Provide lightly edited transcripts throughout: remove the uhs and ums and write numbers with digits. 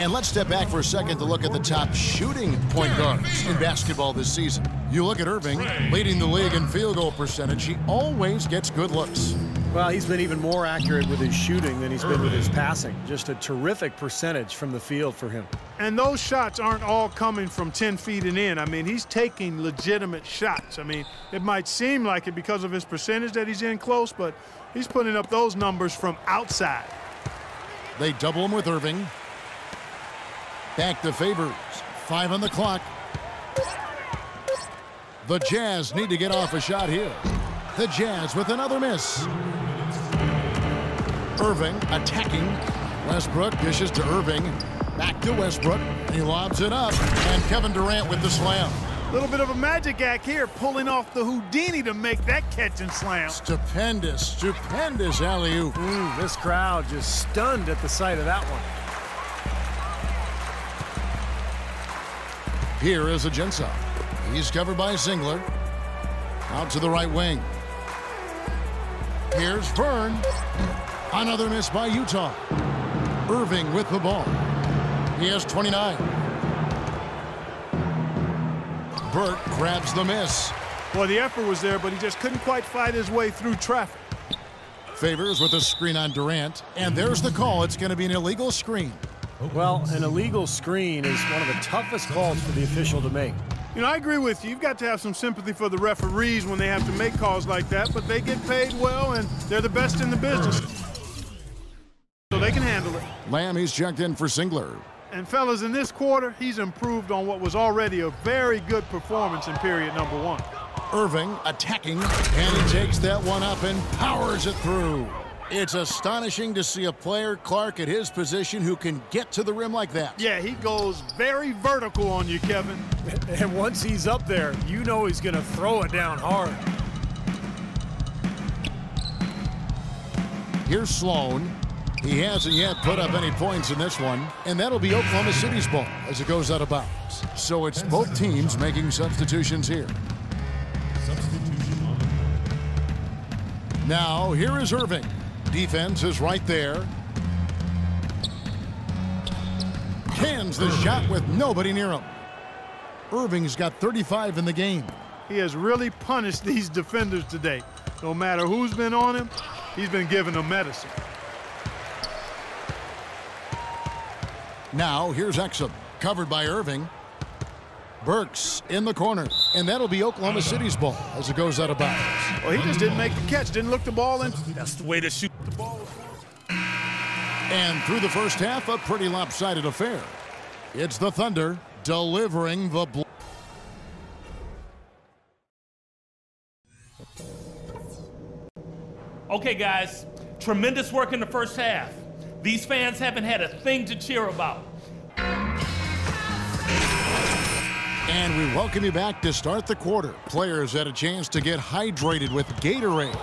And let's step back for a second to look at the top shooting point guards in basketball this season. You look at Irving, leading the league in field goal percentage. He always gets good looks. Well, he's been even more accurate with his shooting than he's been with his passing. Just a terrific percentage from the field for him. And those shots aren't all coming from 10 feet and in. I mean, he's taking legitimate shots. I mean, it might seem like it because of his percentage that he's in close, but he's putting up those numbers from outside. They double him with Irving. Back to Favors. 5 on the clock. The Jazz need to get off a shot here. The Jazz with another miss. Irving attacking. Westbrook dishes to Irving. Back to Westbrook. He lobs it up. And Kevin Durant with the slam. A little bit of a magic act here, pulling off the Houdini to make that catch and slam. Stupendous, stupendous alley-oop. This crowd just stunned at the sight of that one. Here is Ajinça. He's covered by Zingler. Out to the right wing. Here's Vern. Another miss by Utah. Irving with the ball. He has 29. Burt grabs the miss. Well, the effort was there, but he just couldn't quite fight his way through traffic. Favors with a screen on Durant. And there's the call. It's going to be an illegal screen. Well, an illegal screen is one of the toughest calls for the official to make. You know, I agree with you. You've got to have some sympathy for the referees when they have to make calls like that, but they get paid well, and they're the best in the business. So they can handle it. Lamb, he's checked in for Zingler. And, fellas, in this quarter, he's improved on what was already a very good performance in period number 1. Irving attacking, and he takes that one up and powers it through. It's astonishing to see a player, Clark, at his position who can get to the rim like that. Yeah, he goes very vertical on you, Kevin. And once he's up there, you know he's going to throw it down hard. Here's Sloan. He hasn't yet put up any points in this one, and that'll be Oklahoma City's ball as it goes out of bounds. So it's both teams making substitutions here. Now, here is Irving. Defense is right there. Cans the shot with nobody near him. Irving's got 35 in the game. He has really punished these defenders today. No matter who's been on him, he's been giving them medicine. Now, here's Exum, covered by Irving. Burks in the corner, and that'll be Oklahoma City's ball as it goes out of bounds. Well, he just didn't make the catch, didn't look the ball in. That's the way to shoot the ball. And through the first half, a pretty lopsided affair. It's the Thunder delivering the blow. Okay, guys, tremendous work in the first half. These fans haven't had a thing to cheer about. And we welcome you back to start the quarter. Players had a chance to get hydrated with Gatorade.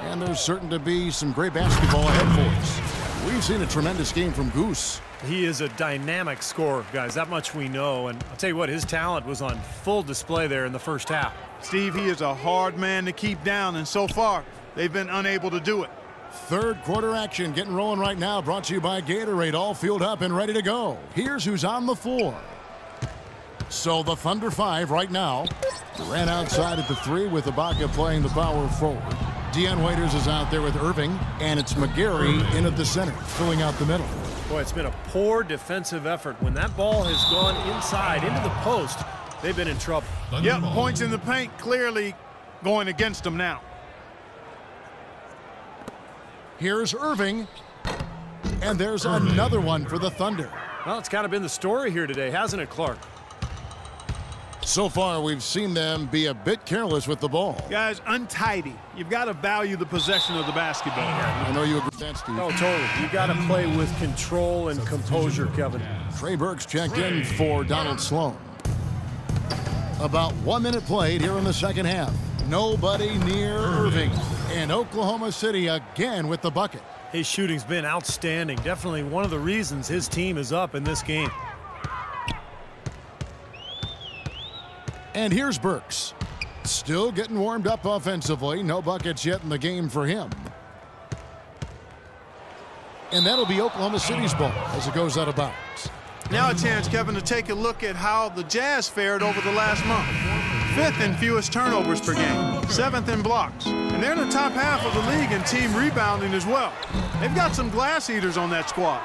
And there's certain to be some great basketball ahead for us. We've seen a tremendous game from Goose. He is a dynamic scorer, guys. That much we know. And I'll tell you what, his talent was on full display there in the first half. Steve, he is a hard man to keep down, and so far, they've been unable to do it. Third quarter action getting rolling right now, brought to you by Gatorade, all fueled up and ready to go. Here's who's on the floor. So the Thunder 5 right now. Durant outside at the 3 with Ibaka playing the power forward. Dion Waiters is out there with Irving, and it's McGarry in at the center, filling out the middle. Boy, it's been a poor defensive effort. When that ball has gone inside into the post, they've been in trouble. Yep, points in the paint clearly going against them now. Here's Irving, and there's another one for the Thunder. Well, it's kind of been the story here today, hasn't it, Clark? So far, we've seen them be a bit careless with the ball. Guys, untidy. You've got to value the possession of the basketball. I know you agree with that, Steve. Oh, totally. You got to play with control and composure, Kevin. Trey Burks checked in for Donald Sloan. About 1 minute played here in the second half. Nobody near Irving. And Oklahoma City again with the bucket. His shooting's been outstanding. Definitely one of the reasons his team is up in this game. And here's Burks. Still getting warmed up offensively. No buckets yet in the game for him. And that'll be Oklahoma City's ball as it goes out of bounds. Now a chance, Kevin, to take a look at how the Jazz fared over the last month. 5th in fewest turnovers per game, 7th in blocks. And they're in the top half of the league in team rebounding as well. They've got some glass eaters on that squad.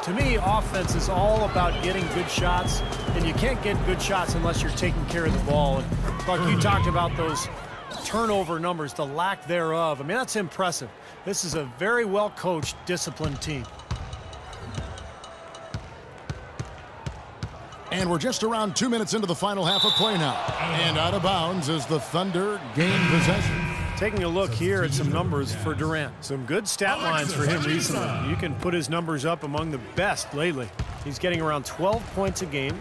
To me, offense is all about getting good shots, and you can't get good shots unless you're taking care of the ball. And Clark, you talked about those turnover numbers, the lack thereof. I mean, that's impressive. This is a very well-coached, disciplined team. And we're just around 2 minutes into the final half of play now. And out of bounds as the Thunder gain possession. Taking a look here at some numbers for Durant. Some good stat lines for him recently. You can put his numbers up among the best lately. He's getting around 12 points a game,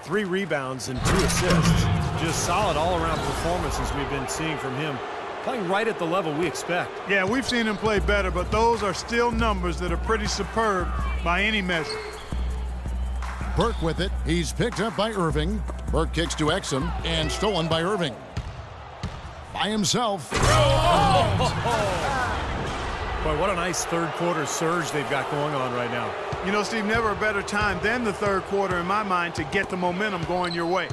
3 rebounds, and 2 assists. Just solid all-around performances we've been seeing from him. Playing right at the level we expect. Yeah, we've seen him play better, but those are still numbers that are pretty superb by any measure. Burke with it. He's picked up by Irving. Burke kicks to Exum and stolen by Irving. By himself. Boy, what a nice third-quarter surge they've got going on right now. You know, Steve, never a better time than the third quarter in my mind to get the momentum going your way.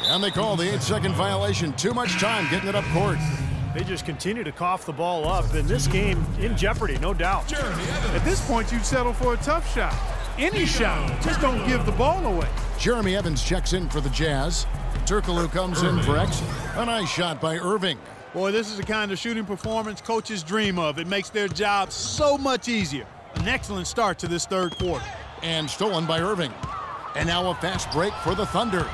And they call the 8-second violation. Too much time getting it up court. They just continue to cough the ball up, and this game in jeopardy, no doubt. At this point, you'd settle for a tough shot. Any shot. Just don't give the ball away. Jeremy Evans checks in for the Jazz. Turkoglu comes in for Exum. A nice shot by Irving. Boy, this is the kind of shooting performance coaches dream of. It makes their job so much easier. An excellent start to this third quarter. And stolen by Irving. And now a fast break for the Thunder.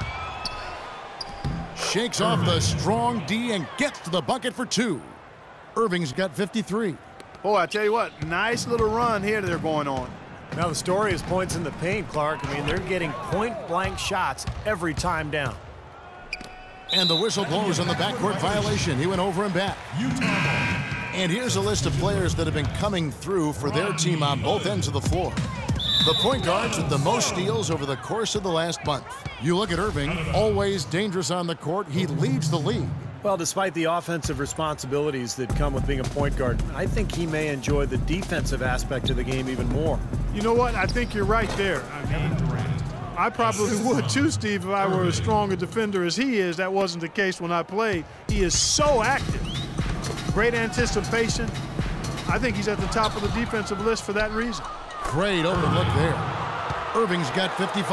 Shakes off the strong D and gets to the bucket for 2. Irving's got 53. Boy, I tell you what, nice little run here they're going on. Now the story is points in the paint, Clark. I mean, they're getting point-blank shots every time down. And the whistle blows on the backcourt violation. He went over and back. And here's a list of players that have been coming through for their team on both ends of the floor. The point guards with the most steals over the course of the last month. You look at Irving, always dangerous on the court. He leads the league. Well, despite the offensive responsibilities that come with being a point guard, I think he may enjoy the defensive aspect of the game even more. You know what? I think you're right there. I probably would too, Steve, if I were as strong a defender as he is. That wasn't the case when I played. He is so active. Great anticipation. I think he's at the top of the defensive list for that reason. Great open look there. Irving's got 55.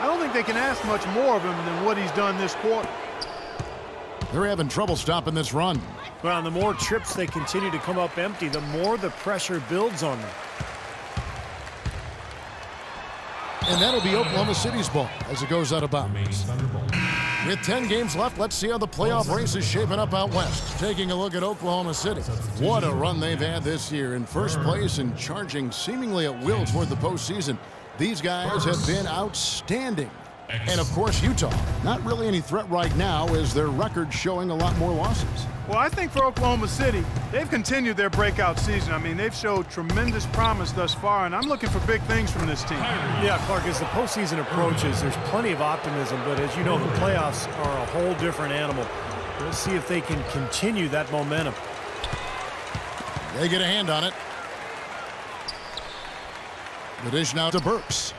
I don't think they can ask much more of him than what he's done this quarter. They're having trouble stopping this run. Well, and the more trips they continue to come up empty, the more the pressure builds on them. And that'll be Oklahoma City's ball as it goes out of bounds. With 10 games left, let's see how the playoff race is shaping up out west. Taking a look at Oklahoma City. What a run they've had this year. In first place and charging seemingly at will toward the postseason. These guys have been outstanding. And, of course, Utah. Not really any threat right now as their record showing a lot more losses. Well, I think for Oklahoma City, they've continued their breakout season. I mean, they've showed tremendous promise thus far, and I'm looking for big things from this team. Yeah, Clark, as the postseason approaches, there's plenty of optimism, but as you know, the playoffs are a whole different animal. We'll see if they can continue that momentum. They get a hand on it. The dish now to Burks.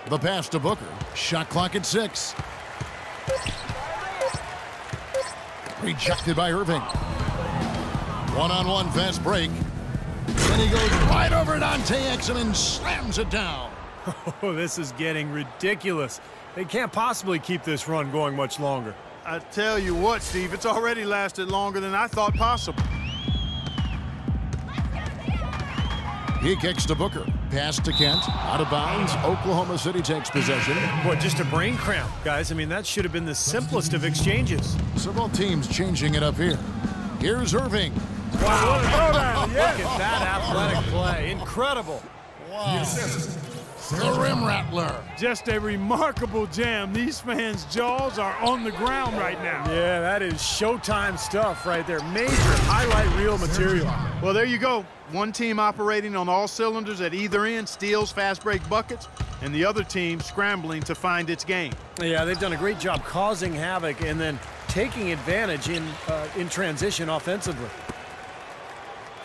The pass to Booker. Shot clock at 6. Rejected by Irving. One-on-one fast break. And he goes right over Dante Exum and slams it down. Oh, this is getting ridiculous. They can't possibly keep this run going much longer. I tell you what, Steve, it's already lasted longer than I thought possible. He kicks to Booker. Pass to Kent. Out of bounds. Oklahoma City takes possession. Boy, just a brain cramp, guys. I mean, that should have been the simplest of exchanges. So both teams changing it up here. Here's Irving. Wow, what a throwdown. Look at that athletic play. Incredible. Wow. The rim rattler. Just a remarkable jam. These fans' jaws are on the ground right now. Yeah, that is Showtime stuff right there. Major highlight reel material. Well, there you go. One team operating on all cylinders at either end, steals, fast break buckets, and the other team scrambling to find its game. Yeah, they've done a great job causing havoc and then taking advantage in transition offensively.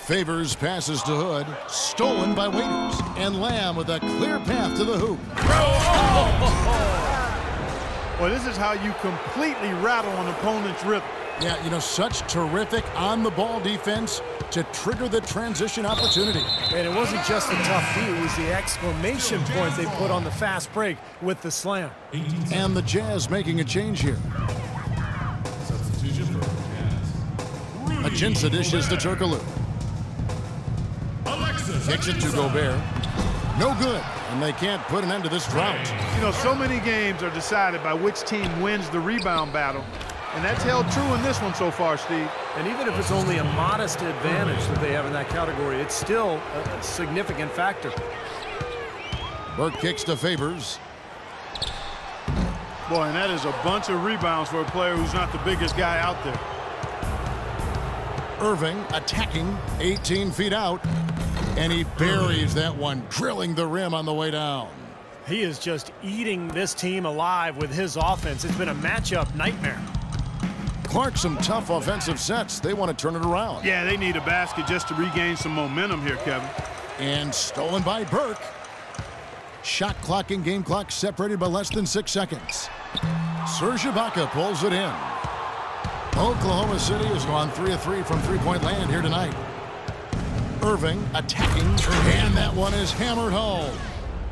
Favors passes to Hood, stolen by Waiters, and Lamb with a clear path to the hoop. Well, this is how you completely rattle an opponent's rhythm. Yeah, you know, such terrific on-the-ball defense to trigger the transition opportunity. And it wasn't just the tough D, it was the exclamation point they put on the fast break with the slam. And the Jazz making a change here. Substitution for Jazz. Ajinça dishes to Turkoglu. Kicks it to Gobert. No good, and they can't put an end to this drought. You know, so many games are decided by which team wins the rebound battle. And that's held true in this one so far, Steve. And even if it's only a modest advantage that they have in that category, it's still a significant factor. Burke kicks to Favors. Boy, and that is a bunch of rebounds for a player who's not the biggest guy out there. Irving attacking, 18 feet out. And he buries that one, drilling the rim on the way down. He is just eating this team alive with his offense. It's been a matchup nightmare. Clark, some tough offensive sets. They want to turn it around. Yeah, they need a basket just to regain some momentum here, Kevin. And stolen by Burke. Shot clock and game clock separated by less than 6 seconds. Serge Ibaka pulls it in. Oklahoma City has gone 3 of 3 from three-point land here tonight. Irving attacking, and that one is hammered home.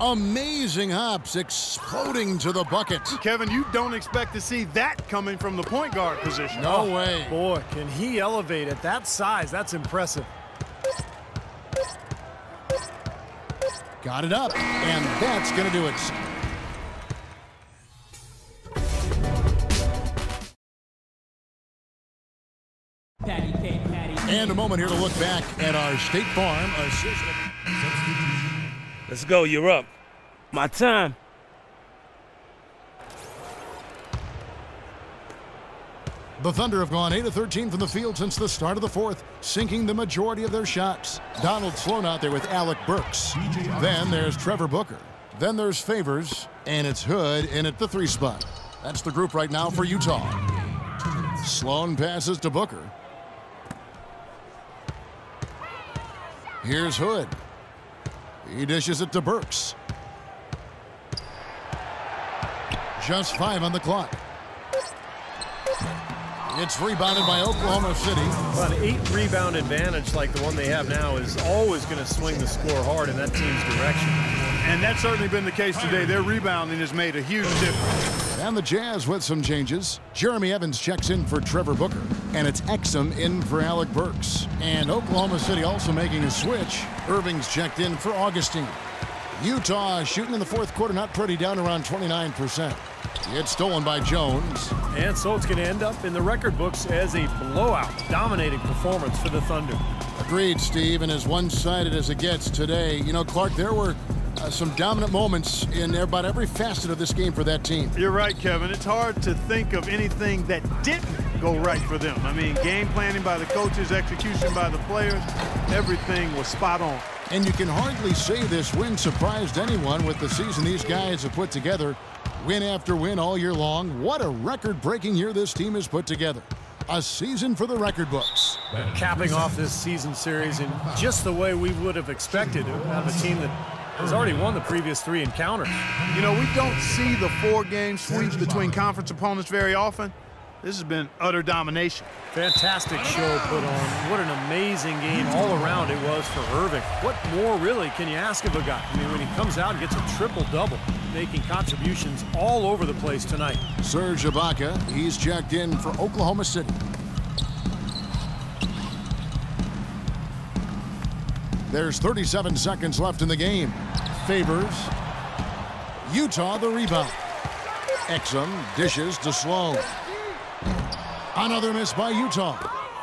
Amazing hops exploding to the bucket. Kevin, you don't expect to see that coming from the point guard position. No way. Boy, can he elevate at that size. That's impressive. Got it up, and that's going to do it. And a moment here to look back at our State Farm assistant. Let's go, you're up. My time. The Thunder have gone 8 of 13 from the field since the start of the fourth, sinking the majority of their shots. Donald Sloan out there with Alec Burks. Then there's Trevor Booker. Then there's Favors, and it's Hood in at the 3 spot. That's the group right now for Utah. Sloan passes to Booker. Here's Hood. He dishes it to Burks. Just 5 on the clock. It's rebounded by Oklahoma City. Well, an 8-rebound advantage like the one they have now is always going to swing the score hard in that team's direction. And that's certainly been the case today. Their rebounding has made a huge difference. And the Jazz with some changes. Jeremy Evans checks in for Trevor Booker. And it's Exum in for Alec Burks. And Oklahoma City also making a switch. Irving's checked in for Augustine. Utah shooting in the fourth quarter, not pretty, down around 29%. It's stolen by Jones. And so it's going to end up in the record books as a blowout, dominating performance for the Thunder. Agreed, Steve, and as one-sided as it gets today. You know, Clark, there were some dominant moments in about every facet of this game for that team. You're right, Kevin. It's hard to think of anything that didn't go right for them. I mean, game planning by the coaches, execution by the players, everything was spot on. And you can hardly say this win surprised anyone with the season these guys have put together. Win after win all year long. What a record-breaking year this team has put together. A season for the record books. Capping off this season series in just the way we would have expected out of a team that has already won the previous 3 encounters. You know, we don't see the 4-game sweeps between conference opponents very often. This has been utter domination. Fantastic show put on. What an amazing game all around it was for Irving. What more really can you ask of a guy? I mean, when he comes out and gets a triple-double, making contributions all over the place tonight. Serge Ibaka, he's checked in for Oklahoma City. There's 37 seconds left in the game. Favors. Utah the rebound. Exum dishes to Sloan. Another miss by Utah.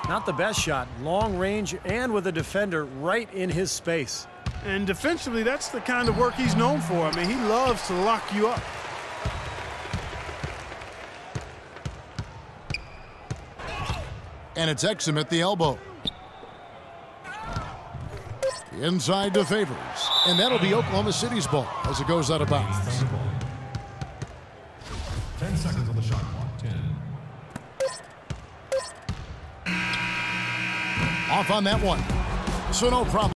Not the best shot, long range and with a defender right in his space. And defensively, that's the kind of work he's known for. I mean, he loves to lock you up. And it's Exum at the elbow. Inside to Favors. And that'll be Oklahoma City's ball as it goes out of bounds. 10 seconds on the shot clock. 10. Off on that one. So no problem.